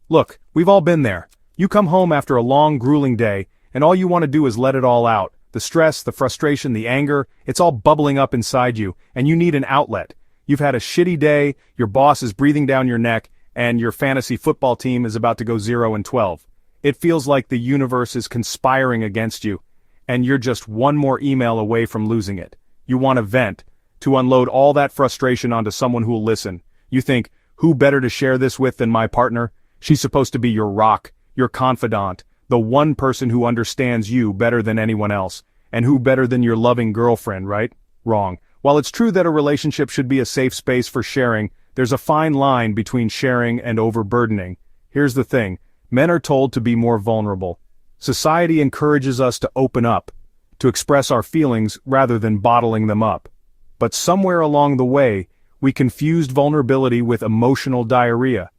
Look, we've all been there. You come home after a long, grueling day, and all you want to do is let it all out. The stress, the frustration, the anger, it's all bubbling up inside you, and you need an outlet. You've had a shitty day, your boss is breathing down your neck, and your fantasy football team is about to go 0-12. It feels like the universe is conspiring against you, and you're just one more email away from losing it. You want to vent, to unload all that frustration onto someone who'll listen. You think, who better to share this with than my partner? She's supposed to be your rock, your confidant, the one person who understands you better than anyone else. And who better than your loving girlfriend, right? Wrong. While it's true that a relationship should be a safe space for sharing, there's a fine line between sharing and overburdening. Here's the thing. Men are told to be more vulnerable. Society encourages us to open up, to express our feelings rather than bottling them up. But somewhere along the way, we confused vulnerability with emotional diarrhea.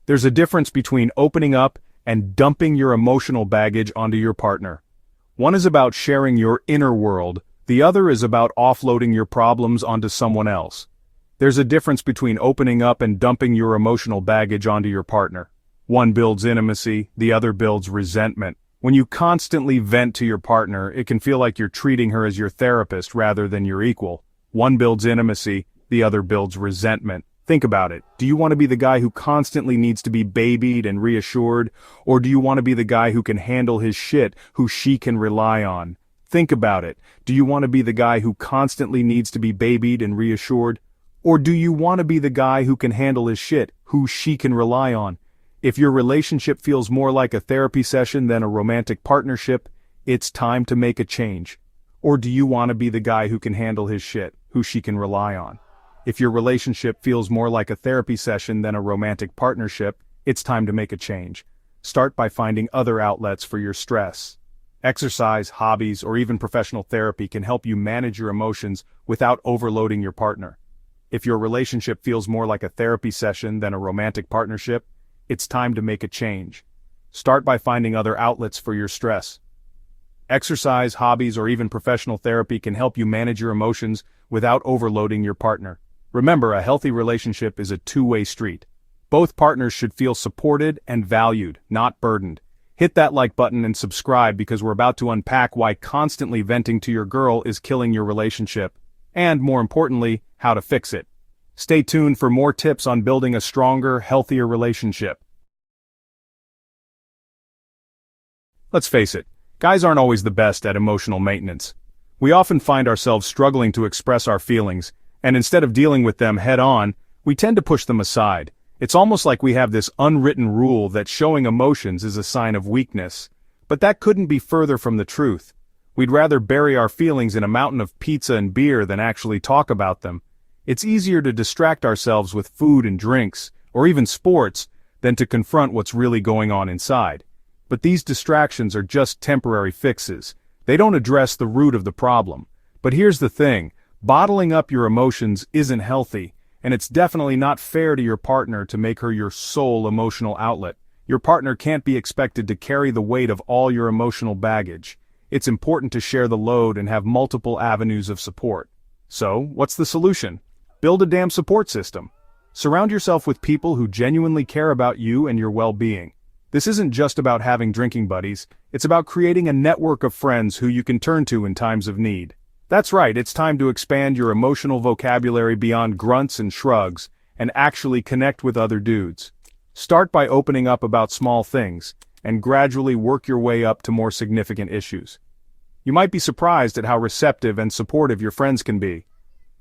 There's a difference between opening up and dumping your emotional baggage onto your partner. One is about sharing your inner world, the other is about offloading your problems onto someone else. There's a difference between opening up and dumping your emotional baggage onto your partner. One builds intimacy, the other builds resentment. When you constantly vent to your partner, it can feel like you're treating her as your therapist rather than your equal. One builds intimacy, the other builds resentment. Think about it. Do you want to be the guy who constantly needs to be babied and reassured, or do you want to be the guy who can handle his shit, who she can rely on? Think about it. Do you want to be the guy who constantly needs to be babied and reassured, or do you want to be the guy who can handle his shit, who she can rely on? If your relationship feels more like a therapy session than a romantic partnership, it's time to make a change. Or do you want to be the guy who can handle his shit, who she can rely on? If your relationship feels more like a therapy session than a romantic partnership, it's time to make a change. Start by finding other outlets for your stress. Exercise, hobbies, or even professional therapy can help you manage your emotions without overloading your partner. If your relationship feels more like a therapy session than a romantic partnership, it's time to make a change. Start by finding other outlets for your stress. Exercise, hobbies, or even professional therapy can help you manage your emotions without overloading your partner. Remember, a healthy relationship is a two-way street. Both partners should feel supported and valued, not burdened. Hit that like button and subscribe because we're about to unpack why constantly venting to your girl is killing your relationship, and more importantly, how to fix it. Stay tuned for more tips on building a stronger, healthier relationship. Let's face it, guys aren't always the best at emotional maintenance. We often find ourselves struggling to express our feelings, and instead of dealing with them head-on, we tend to push them aside. It's almost like we have this unwritten rule that showing emotions is a sign of weakness. But that couldn't be further from the truth. We'd rather bury our feelings in a mountain of pizza and beer than actually talk about them. It's easier to distract ourselves with food and drinks, or even sports, than to confront what's really going on inside. But these distractions are just temporary fixes. They don't address the root of the problem. But here's the thing, bottling up your emotions isn't healthy, and it's definitely not fair to your partner to make her your sole emotional outlet. Your partner can't be expected to carry the weight of all your emotional baggage. It's important to share the load and have multiple avenues of support. So, what's the solution? Build a damn support system. Surround yourself with people who genuinely care about you and your well-being. This isn't just about having drinking buddies, it's about creating a network of friends who you can turn to in times of need. That's right, it's time to expand your emotional vocabulary beyond grunts and shrugs, and actually connect with other dudes. Start by opening up about small things, and gradually work your way up to more significant issues. You might be surprised at how receptive and supportive your friends can be.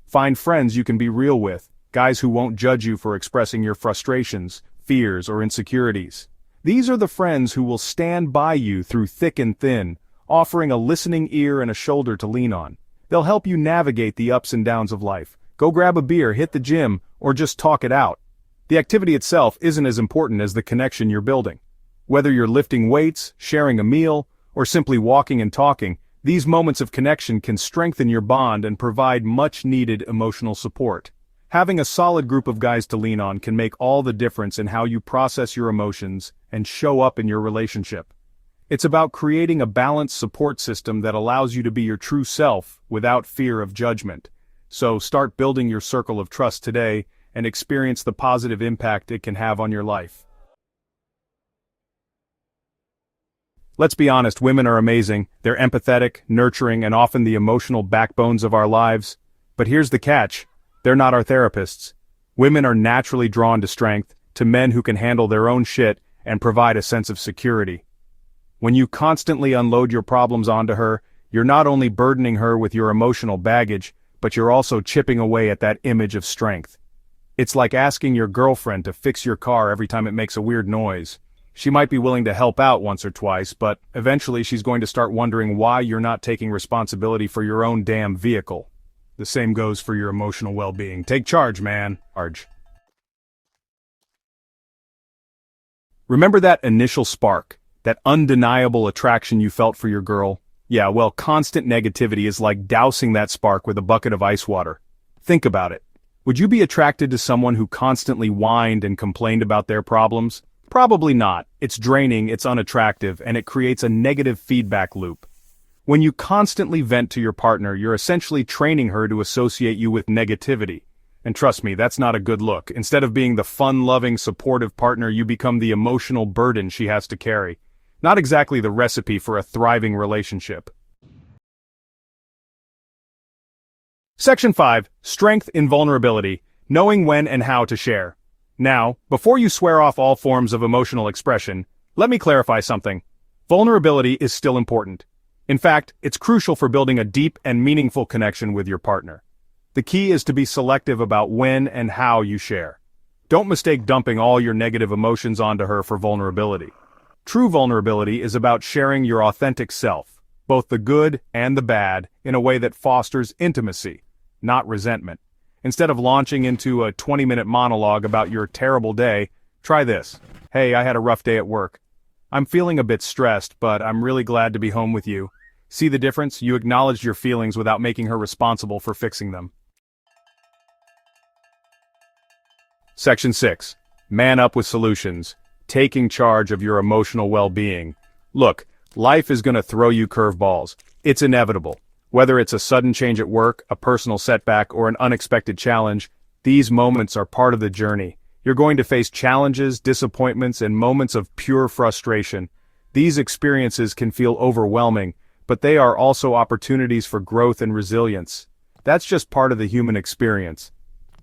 Find friends you can be real with, guys who won't judge you for expressing your frustrations, fears, or insecurities. These are the friends who will stand by you through thick and thin, offering a listening ear and a shoulder to lean on. They'll help you navigate the ups and downs of life. Go grab a beer, hit the gym, or just talk it out. The activity itself isn't as important as the connection you're building. Whether you're lifting weights, sharing a meal, or simply walking and talking, these moments of connection can strengthen your bond and provide much-needed emotional support. Having a solid group of guys to lean on can make all the difference in how you process your emotions and show up in your relationship. It's about creating a balanced support system that allows you to be your true self without fear of judgment. So start building your circle of trust today and experience the positive impact it can have on your life. Let's be honest, women are amazing. They're empathetic, nurturing, and often the emotional backbones of our lives. But here's the catch. They're not our therapists. Women are naturally drawn to strength, to men who can handle their own shit and provide a sense of security. When you constantly unload your problems onto her, you're not only burdening her with your emotional baggage, but you're also chipping away at that image of strength. It's like asking your girlfriend to fix your car every time it makes a weird noise. She might be willing to help out once or twice, but eventually she's going to start wondering why you're not taking responsibility for your own damn vehicle. The same goes for your emotional well-being. Take charge, man. Remember that initial spark, that undeniable attraction you felt for your girl? Yeah, well, constant negativity is like dousing that spark with a bucket of ice water. Think about it. Would you be attracted to someone who constantly whined and complained about their problems? Probably not. It's draining, it's unattractive, and it creates a negative feedback loop. When you constantly vent to your partner, you're essentially training her to associate you with negativity. And trust me, that's not a good look. Instead of being the fun-loving, supportive partner, you become the emotional burden she has to carry. Not exactly the recipe for a thriving relationship. Section 5. Strength in vulnerability. Knowing when and how to share. Now, before you swear off all forms of emotional expression, let me clarify something. Vulnerability is still important. In fact, it's crucial for building a deep and meaningful connection with your partner. The key is to be selective about when and how you share. Don't mistake dumping all your negative emotions onto her for vulnerability. True vulnerability is about sharing your authentic self, both the good and the bad, in a way that fosters intimacy, not resentment. Instead of launching into a 20-minute monologue about your terrible day, try this. Hey, I had a rough day at work. I'm feeling a bit stressed, but I'm really glad to be home with you. See the difference? You acknowledged your feelings without making her responsible for fixing them. Section 6. Man up with solutions. Taking charge of your emotional well-being. Look, life is going to throw you curveballs. It's inevitable. Whether it's a sudden change at work, a personal setback, or an unexpected challenge, these moments are part of the journey. You're going to face challenges, disappointments, and moments of pure frustration. These experiences can feel overwhelming, but they are also opportunities for growth and resilience. That's just part of the human experience.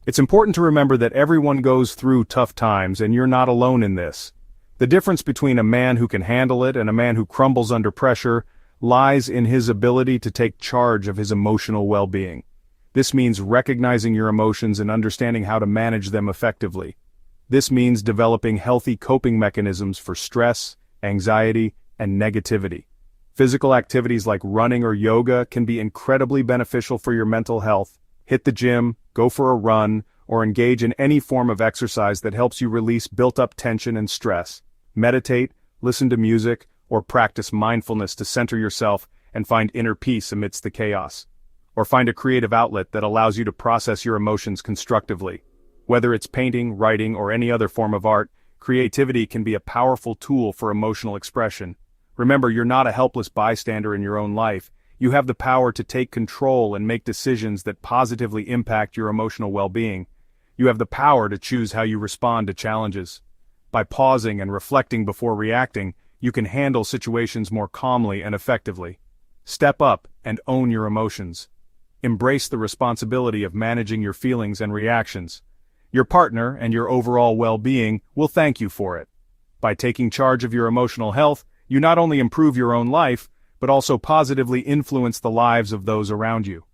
It's important to remember that everyone goes through tough times, and you're not alone in this. The difference between a man who can handle it and a man who crumbles under pressure lies in his ability to take charge of his emotional well-being. This means recognizing your emotions and understanding how to manage them effectively. This means developing healthy coping mechanisms for stress, anxiety, and negativity. Physical activities like running or yoga can be incredibly beneficial for your mental health. Hit the gym, go for a run, or engage in any form of exercise that helps you release built-up tension and stress. Meditate, listen to music, or practice mindfulness to center yourself and find inner peace amidst the chaos. Or find a creative outlet that allows you to process your emotions constructively. Whether it's painting, writing, or any other form of art, creativity can be a powerful tool for emotional expression. Remember, you're not a helpless bystander in your own life. You have the power to take control and make decisions that positively impact your emotional well-being. You have the power to choose how you respond to challenges. By pausing and reflecting before reacting, you can handle situations more calmly and effectively. Step up and own your emotions. Embrace the responsibility of managing your feelings and reactions. Your partner and your overall well-being will thank you for it. By taking charge of your emotional health, you not only improve your own life, but also positively influence the lives of those around you.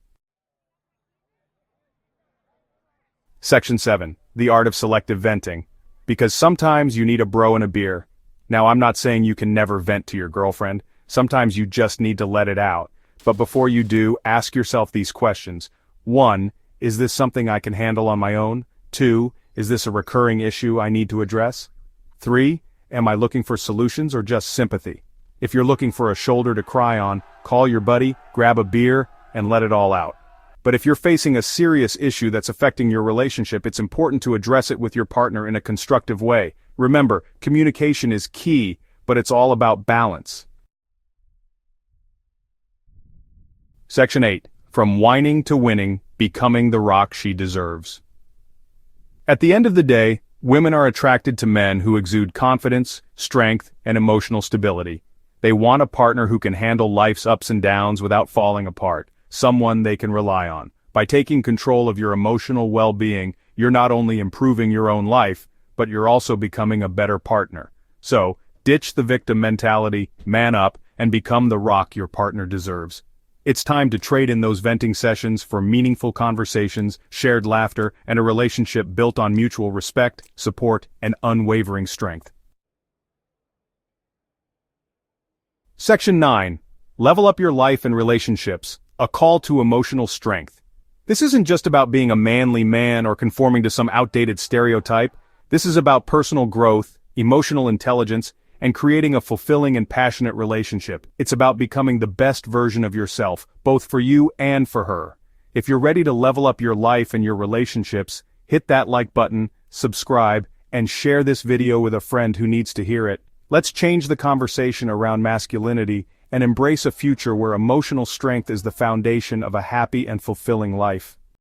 Section 7. The art of selective venting. Because sometimes you need a bro and a beer. Now, I'm not saying you can never vent to your girlfriend. Sometimes you just need to let it out. But before you do, ask yourself these questions. 1. Is this something I can handle on my own? 2. Is this a recurring issue I need to address? 3. Am I looking for solutions or just sympathy? If you're looking for a shoulder to cry on, call your buddy, grab a beer, and let it all out. But if you're facing a serious issue that's affecting your relationship, it's important to address it with your partner in a constructive way. Remember, communication is key, but it's all about balance. Section 8. From whining to winning, becoming the rock she deserves. At the end of the day, women are attracted to men who exude confidence, strength, and emotional stability. They want a partner who can handle life's ups and downs without falling apart, someone they can rely on. By taking control of your emotional well-being, you're not only improving your own life, but you're also becoming a better partner. So, ditch the victim mentality, man up, and become the rock your partner deserves. It's time to trade in those venting sessions for meaningful conversations, shared laughter, and a relationship built on mutual respect, support, and unwavering strength. Section 9. Level up your life and relationships. A call to emotional strength. This isn't just about being a manly man or conforming to some outdated stereotype. This is about personal growth, emotional intelligence, and creating a fulfilling and passionate relationship. It's about becoming the best version of yourself, both for you and for her. If you're ready to level up your life and your relationships, hit that like button, subscribe, and share this video with a friend who needs to hear it. Let's change the conversation around masculinity and embrace a future where emotional strength is the foundation of a happy and fulfilling life.